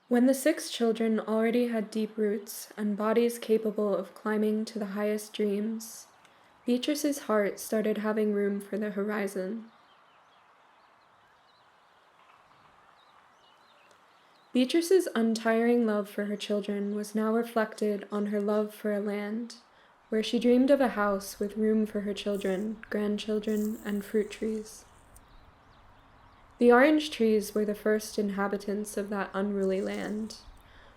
When the 6 children already had deep roots and bodies capable of climbing to the highest dreams, Beatrice's heart started having room for the horizon. Beatrice's untiring love for her children was now reflected on her love for a land, where she dreamed of a house with room for her children, grandchildren, and fruit trees. The orange trees were the first inhabitants of that unruly land,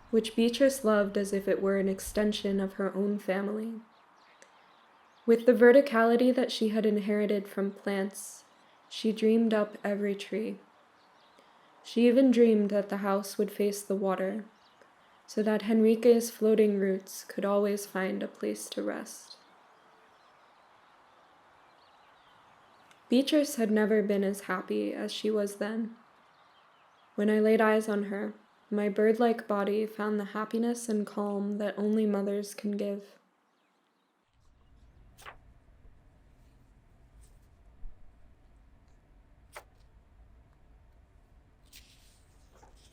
which Beatrice loved as if it were an extension of her own family. With the verticality that she had inherited from plants, she dreamed up every tree. She even dreamed that the house would face the water, so that Henrique's floating roots could always find a place to rest. Beatrice had never been as happy as she was then. When I laid eyes on her, my bird-like body found the happiness and calm that only mothers can give.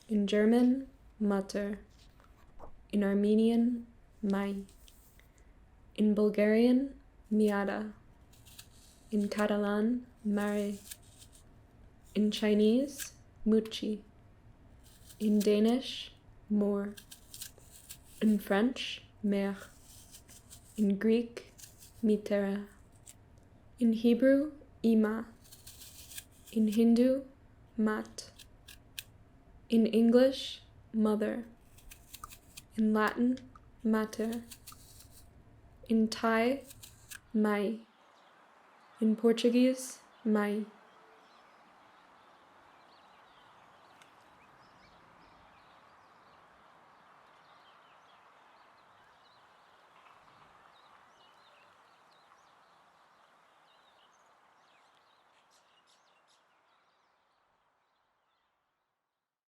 In German, Mutter. In Armenian, Mai. In Bulgarian, Miada. In Catalan, Mare. In Chinese, Muchi. In Danish, Mor. In French, Mère. In Greek, Mitera. In Hebrew, Ima. In Hindu, Mat. In English, mother. In Latin, mater. In Thai, mai. In Portuguese, mai.